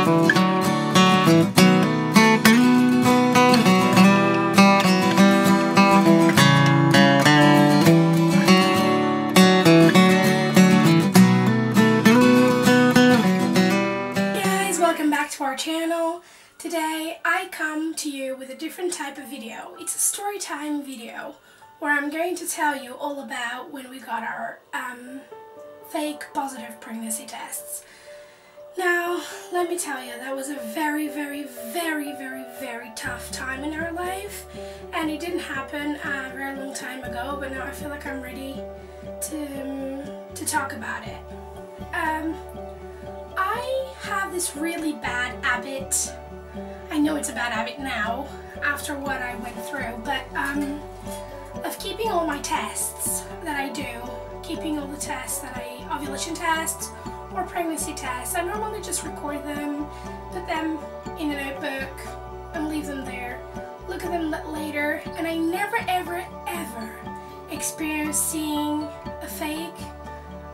Welcome back to our channel. Today I come to you with a different type of video. It's a story time video where I'm going to tell you all about when we got our fake positive pregnancy tests. Now, let me tell you, that was a very tough time in our life, and it didn't happen a very long time ago, but now I feel like I'm ready to talk about it. I have this really bad habit. I know it's a bad habit now after what I went through, but of keeping all my tests that I do, keeping all the tests that ovulation tests or pregnancy tests. I normally just record them, put them in a notebook and leave them there, look at them later, and I never ever experienced seeing a fake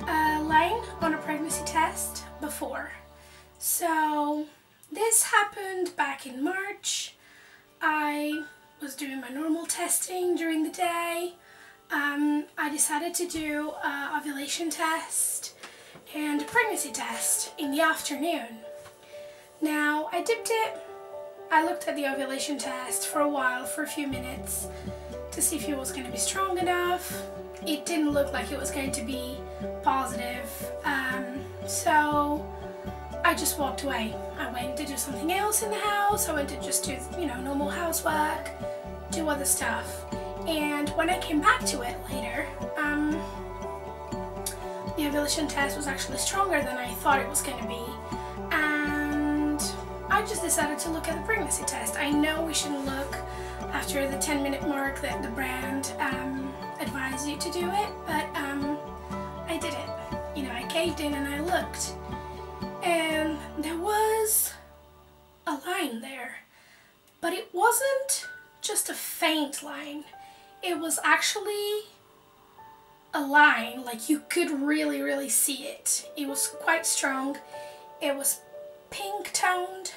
line on a pregnancy test before. So this happened back in March. I was doing my normal testing during the day. I decided to do an ovulation test and a pregnancy test in the afternoon. Now I dipped it. I looked at the ovulation test for a while, for a few minutes, to see if it was going to be strong enough. It didn't look like it was going to be positive, so I just walked away. I went to do something else in the house. I went to just do, normal housework, do other stuff. And when I came back to it later, the ovulation test was actually stronger than I thought it was going to be. And I just decided to look at the pregnancy test. I know we shouldn't look after the 10-minute mark that the brand advised you to do it, but I did it. I caved in and I looked. And there was a line there, but it wasn't just a faint line. It was actually a line, like you could really see it. It was quite strong. It was pink toned,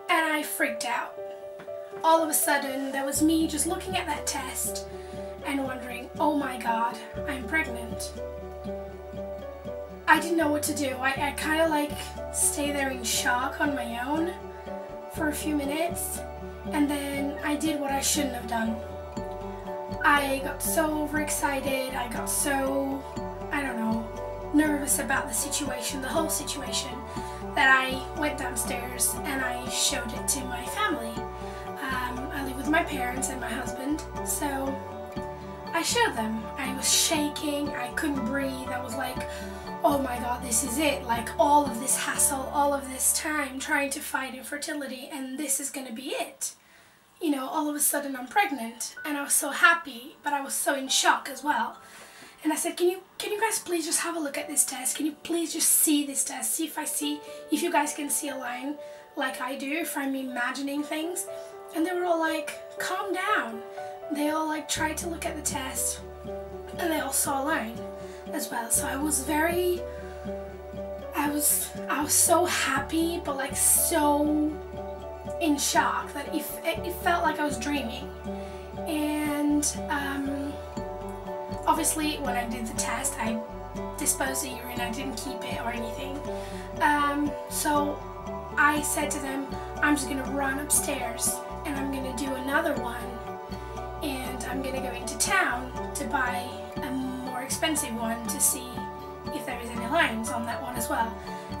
and I freaked out. All of a sudden, there was me just looking at that test and wondering, oh my god, I'm pregnant. I didn't know what to do. I kind of like stay there in shock on my own for a few minutes, and then I did what I shouldn't have done. I got so overexcited, I got so, nervous about the situation, the whole situation, that I went downstairs and I showed it to my family. I live with my parents and my husband, so I showed them. I was shaking, I couldn't breathe, I was like, oh my god, this is it, like all of this hassle, all of this time trying to fight infertility, and this is gonna be it. All of a sudden I'm pregnant, and I was so happy, but I was so in shock as well. And I said, can you guys please just have a look at this test? Can you please just see this test? See if you guys can see a line like I do, if I'm imagining things. And they were all like, calm down. They all like tried to look at the test, and they all saw a line as well. So I was so happy, but like so in shock that it felt like I was dreaming. And obviously when I did the test, I disposed the urine, I didn't keep it or anything. So I said to them, I'm just gonna run upstairs and I'm gonna do another one, and I'm gonna go into town to buy a more expensive one to see if there is any lines on that one as well.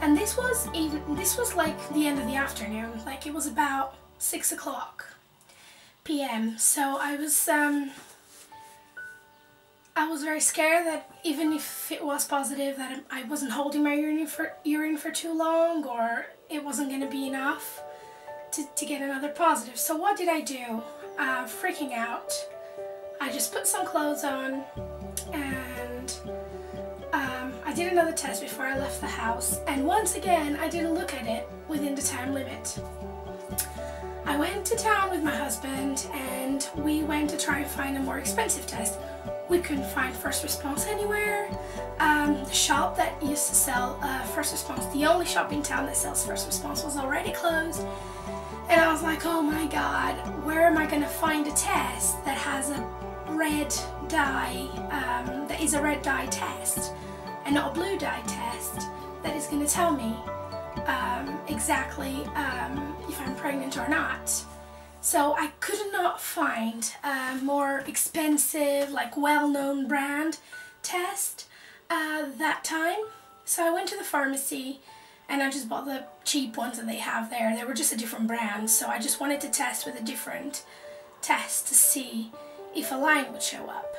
And this was like the end of the afternoon, like it was about 6 p.m. So I was very scared that even if it was positive, that I wasn't holding my urine for too long, or it wasn't going to be enough to get another positive. So what did I do? Freaking out. I just put some clothes on, and I did another test before I left the house, and once again I didn't look at it within the time limit. I went to town with my husband and we went to try and find a more expensive test. We couldn't find first response anywhere. The shop that used to sell first response, the only shop in town that sells first response, was already closed. And I was like, oh my god, where am I going to find a test that has a red dye, that is a red dye test and not a blue dye test, that is going to tell me exactly if I'm pregnant or not. So I could not find a more expensive, like well-known brand test that time. So I went to the pharmacy and I just bought the cheap ones that they have there. They were just a different brand, so I just wanted to test with a different test to see if a line would show up.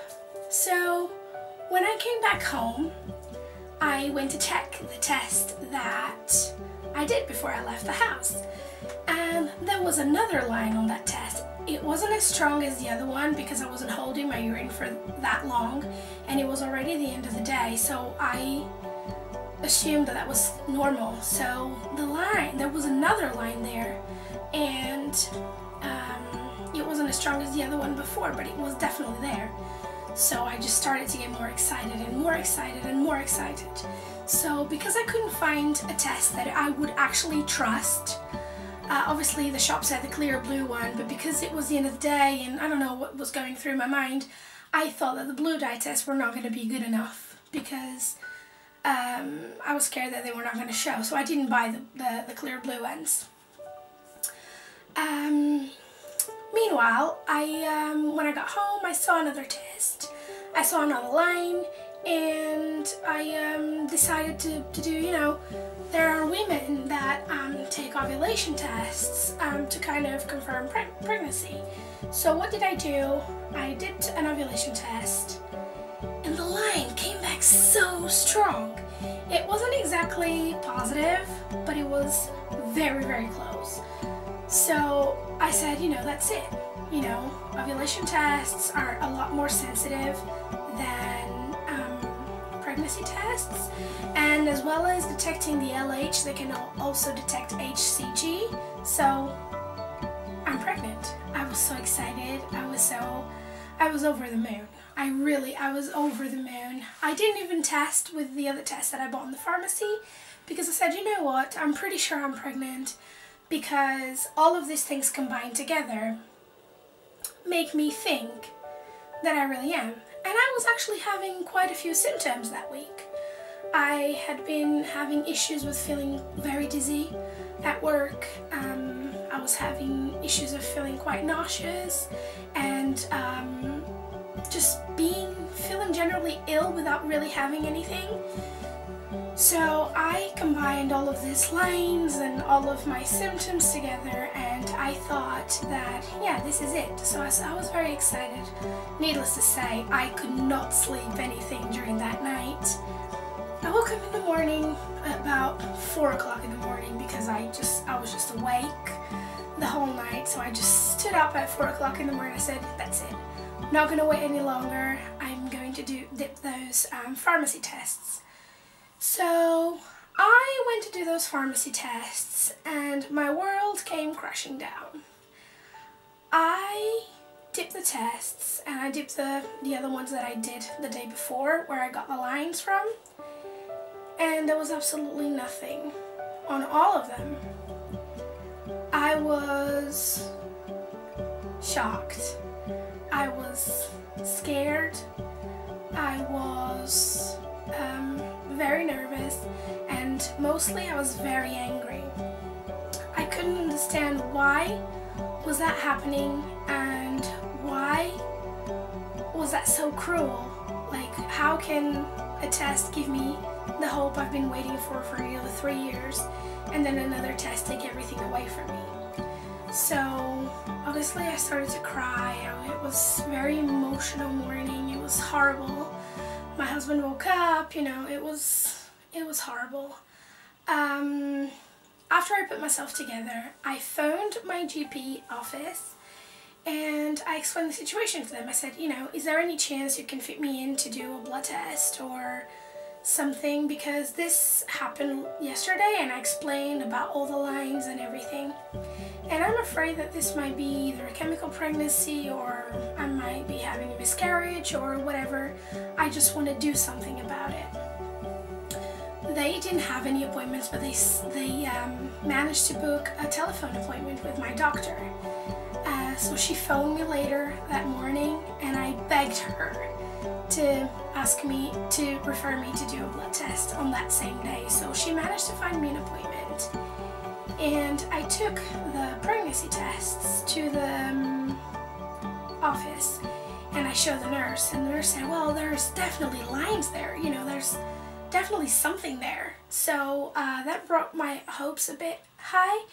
So when I came back home, I went to check the test that I did before I left the house. And there was another line on that test. It wasn't as strong as the other one because I wasn't holding my urine for that long and it was already the end of the day, so I assumed that was normal. So there was another line there, and it wasn't as strong as the other one before, but it was definitely there. So I just started to get more excited and more excited and more excited. So because I couldn't find a test that I would actually trust, obviously the shop said the clear blue one, but because it was the end of the day and I don't know what was going through my mind, I thought that the blue dye tests were not going to be good enough because I was scared that they were not going to show, so I didn't buy the clear blue ones. Meanwhile, when I got home, I saw another test, I saw another line, and I decided to do, you know, there are women that take ovulation tests to kind of confirm pregnancy. So what did I do? I did an ovulation test, and the line came back so strong. It wasn't exactly positive, but it was very, very close. So I said, you know, that's it. You know, ovulation tests are a lot more sensitive than pregnancy tests, and as well as detecting the LH, they can also detect HCG. So I'm pregnant. I was so excited. I was over the moon. I was over the moon. I didn't even test with the other tests that I bought in the pharmacy because I said, you know what, I'm pretty sure I'm pregnant because all of these things combined together make me think that I really am. And I was actually having quite a few symptoms that week. I had been having issues with feeling very dizzy at work. I was having issues of feeling quite nauseous and just feeling generally ill without really having anything. So I combined all of these lines and all of my symptoms together, and I thought that, yeah, this is it. So I was very excited. Needless to say, I could not sleep anything during that night. I woke up in the morning at about 4 o'clock in the morning because I was just awake the whole night. So I just stood up at 4 o'clock in the morning. I said, that's it. I'm not going to wait any longer. I'm going to dip those pharmacy tests. So I went to do those pharmacy tests and my world came crashing down. I dipped the tests and I dipped the other ones that I did the day before where I got the lines from, and there was absolutely nothing on all of them. I was shocked. I was scared. I was very nervous, and mostly I was very angry. I couldn't understand why was that happening and why was that so cruel. Like, how can a test give me the hope I've been waiting for nearly 3 years and then another test take everything away from me? So obviously I started to cry. It was a very emotional morning. It was horrible. My husband woke up, you know, it was horrible. After I put myself together, I phoned my GP office and I explained the situation to them. I said, you know, is there any chance you can fit me in to do a blood test or something, because this happened yesterday and I explained about all the lines and everything. And I'm afraid that this might be either a chemical pregnancy or I might be having a miscarriage or whatever. I just want to do something about it. They didn't have any appointments, but they managed to book a telephone appointment with my doctor. So she phoned me later that morning and I begged her to ask me to refer me to do a blood test on that same day. So she managed to find me an appointment. And I took the pregnancy tests to the office and I showed the nurse, and the nurse said, well, there's definitely lines there, you know, there's definitely something there. So that brought my hopes a bit high.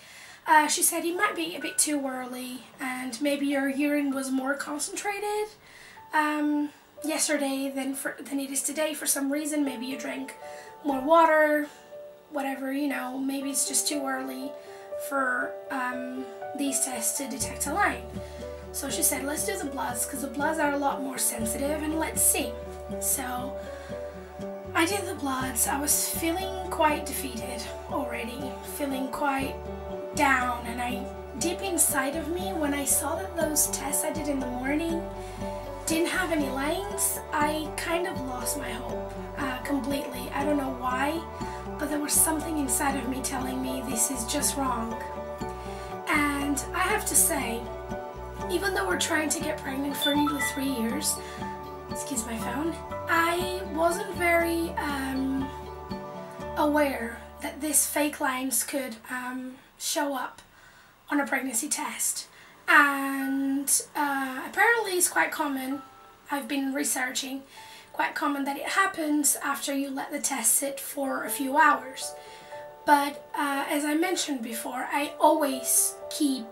She said it might be a bit too early and maybe your urine was more concentrated yesterday than it is today for some reason. Maybe you drank more water, whatever, you know, maybe it's just too early for these tests to detect a line. So she said, let's do the bloods, because the bloods are a lot more sensitive, and let's see. So I did the bloods. I was feeling quite defeated already, feeling quite down, and deep inside of me, when I saw that those tests I did in the morning didn't have any lines, I kind of lost my hope completely. I don't know why, but there was something inside of me telling me this is just wrong. And I have to say, even though we're trying to get pregnant for nearly 3 years, excuse my phone, I wasn't very aware that these fake lines could show up on a pregnancy test. And apparently it's quite common, I've been researching, quite common that it happens after you let the test sit for a few hours. But as I mentioned before, I always keep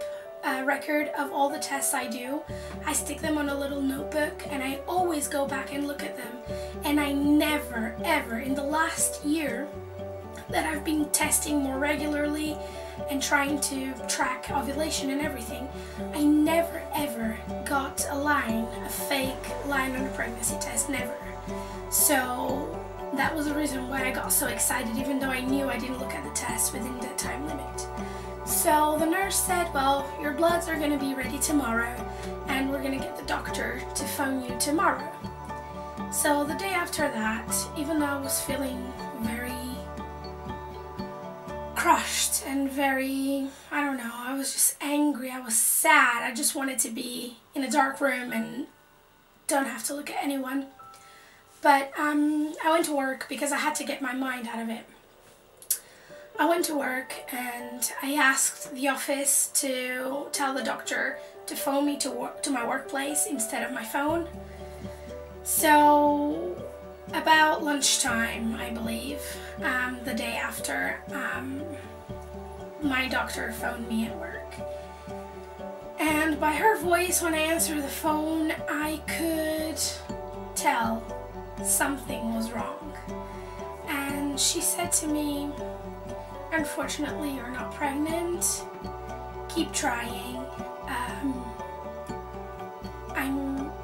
a record of all the tests I do. I stick them on a little notebook and I always go back and look at them. And I never ever, in the last year that I've been testing more regularly and trying to track ovulation and everything, I never ever got a line, a fake line on a pregnancy test, never. So that was the reason why I got so excited, even though I knew I didn't look at the test within the time limit. So the nurse said, well, your bloods are going to be ready tomorrow and we're going to get the doctor to phone you tomorrow. So the day after that, even though I was feeling very crushed and very, I don't know, I was just angry, I was sad, I just wanted to be in a dark room and don't have to look at anyone. But I went to work because I had to get my mind out of it. I went to work and I asked the office to tell the doctor to phone me to my workplace instead of my phone. So about lunchtime, I believe, the day after, my doctor phoned me at work. And by her voice when I answered the phone, I could tell something was wrong. And she said to me, unfortunately, you're not pregnant. Keep trying.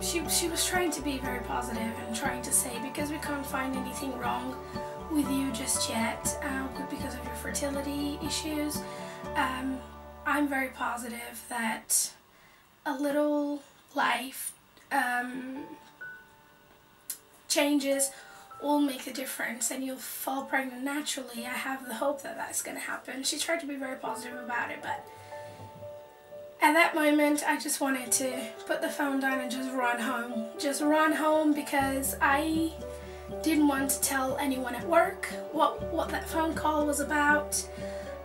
She was trying to be very positive and trying to say, because we can't find anything wrong with you just yet, because of your fertility issues, I'm very positive that a little life changes will make a difference and you'll fall pregnant naturally. I have the hope that that's going to happen. She tried to be very positive about it, but at that moment I just wanted to put the phone down and just run home. Just run home, because I didn't want to tell anyone at work what that phone call was about.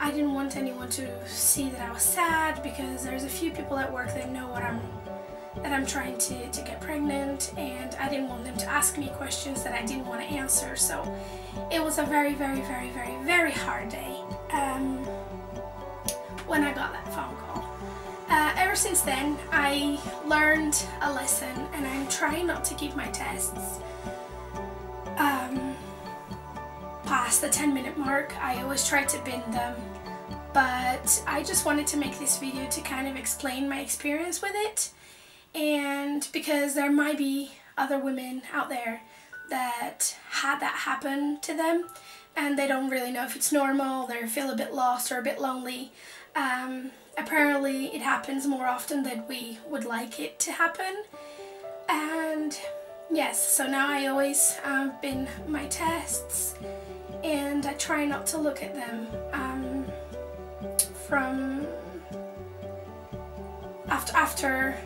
I didn't want anyone to see that I was sad, because there's a few people at work that know that I'm trying to get pregnant, and I didn't want them to ask me questions that I didn't want to answer. So it was a very, very, very, very, very hard day when I got that phone call. Ever since then, I learned a lesson, and I'm trying not to keep my tests past the 10-minute mark. I always try to bin them, but I just wanted to make this video to kind of explain my experience with it, and because there might be other women out there that had that happen to them, and they don't really know if it's normal, they feel a bit lost or a bit lonely. Apparently it happens more often than we would like it to happen. And yes, so now I always bin my tests, and I try not to look at them from after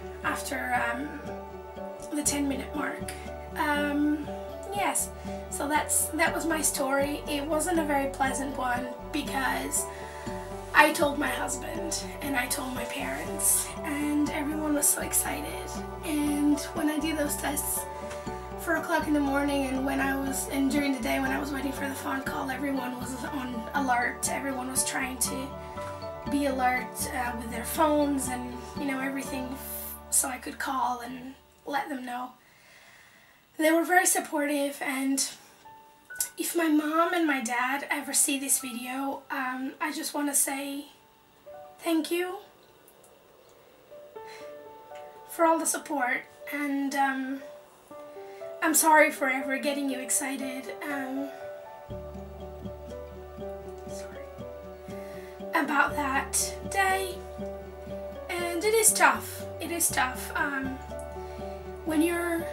the 10-minute mark. Yes, so that was my story. It wasn't a very pleasant one because I told my husband and I told my parents, and everyone was so excited. And when I did those tests 4 o'clock in the morning, and during the day when I was waiting for the phone call, everyone was on alert. Everyone was trying to be alert with their phones and, you know, everything, so I could call and let them know. They were very supportive, and if my mom and my dad ever see this video, I just want to say thank you for all the support, and I'm sorry for ever getting you excited about that day. And it is tough. It is tough when you're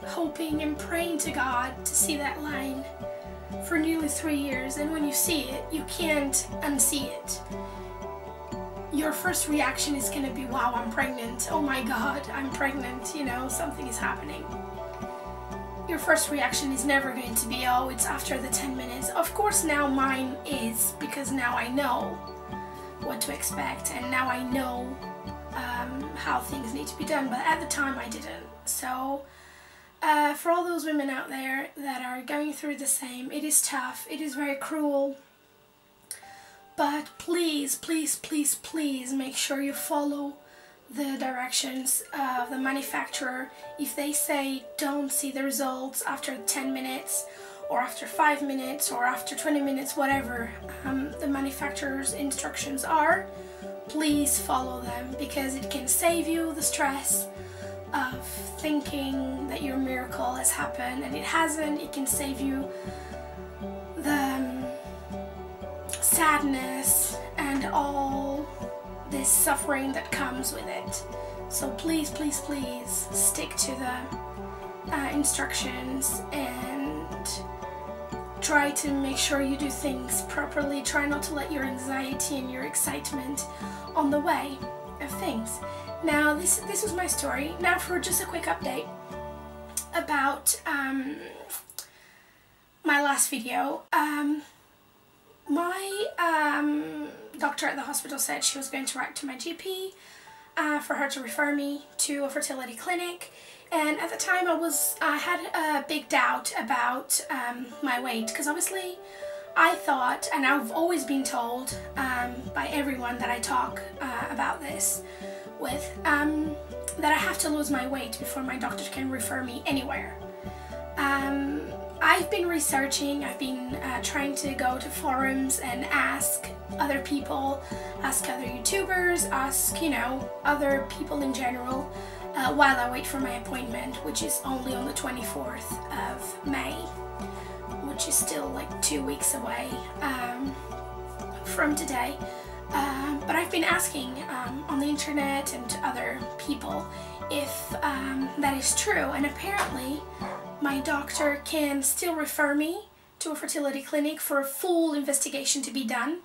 hoping and praying to God to see that line for nearly 3 years, and when you see it, you can't unsee it. Your first reaction is going to be, wow, I'm pregnant, oh my God, I'm pregnant, you know, something is happening. Your first reaction is never going to be, oh, it's after the 10 minutes. Of course now mine is, because now I know what to expect, and now I know how things need to be done, but at the time I didn't. So for all those women out there that are going through the same, it is tough, it is very cruel, but please, please, please, please make sure you follow the directions of the manufacturer. If they say don't see the results after 10 minutes or after 5 minutes or after 20 minutes, whatever the manufacturer's instructions are, please follow them, because it can save you the stress of thinking that your miracle has happened and it hasn't. It can save you the sadness and all this suffering that comes with it. So please, please, please stick to the instructions and try to make sure you do things properly. Try not to let your anxiety and your excitement on the way of things. Now this is my story. Now for just a quick update about my last video. My doctor at the hospital said she was going to write to my GP for her to refer me to a fertility clinic, and at the time I had a big doubt about my weight, because obviously I thought, and I've always been told by everyone that I talk about this with, that I have to lose my weight before my doctor can refer me anywhere. I've been researching, I've been trying to go to forums and ask other people, ask other YouTubers, ask, you know, other people in general while I wait for my appointment, which is only on the 24th of May, which is still like 2 weeks away from today. But I've been asking on the internet and to other people if that is true, and apparently my doctor can still refer me to a fertility clinic for a full investigation to be done.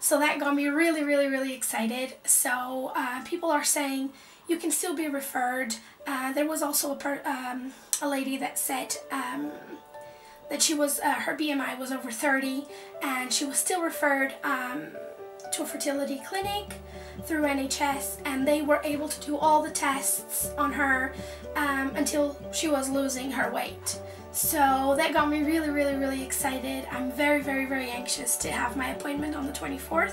So that got me really, really, really excited. So people are saying you can still be referred. There was also a lady that said that she was her BMI was over 30, and she was still referred to a fertility clinic through NHS, and they were able to do all the tests on her until she was losing her weight. So that got me really, really, really excited. I'm very, very, very anxious to have my appointment on the 24th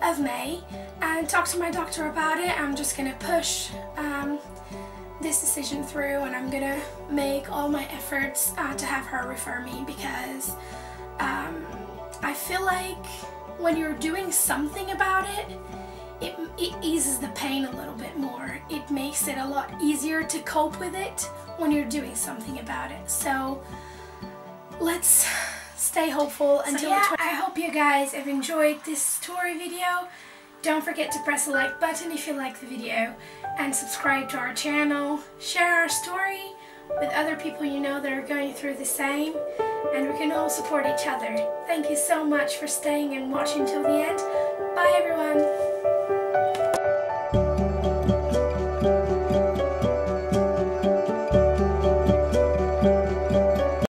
of May and talk to my doctor about it. I'm just gonna push this decision through, and I'm gonna make all my efforts to have her refer me, because I feel like when you're doing something about it, it eases the pain a little bit more. It makes it a lot easier to cope with it when you're doing something about it. So let's stay hopeful until the 20th. I hope you guys have enjoyed this story video. Don't forget to press the like button if you like the video, and subscribe to our channel. Share our story with other people you know that are going through the same, and we can all support each other. Thank you so much for staying and watching till the end.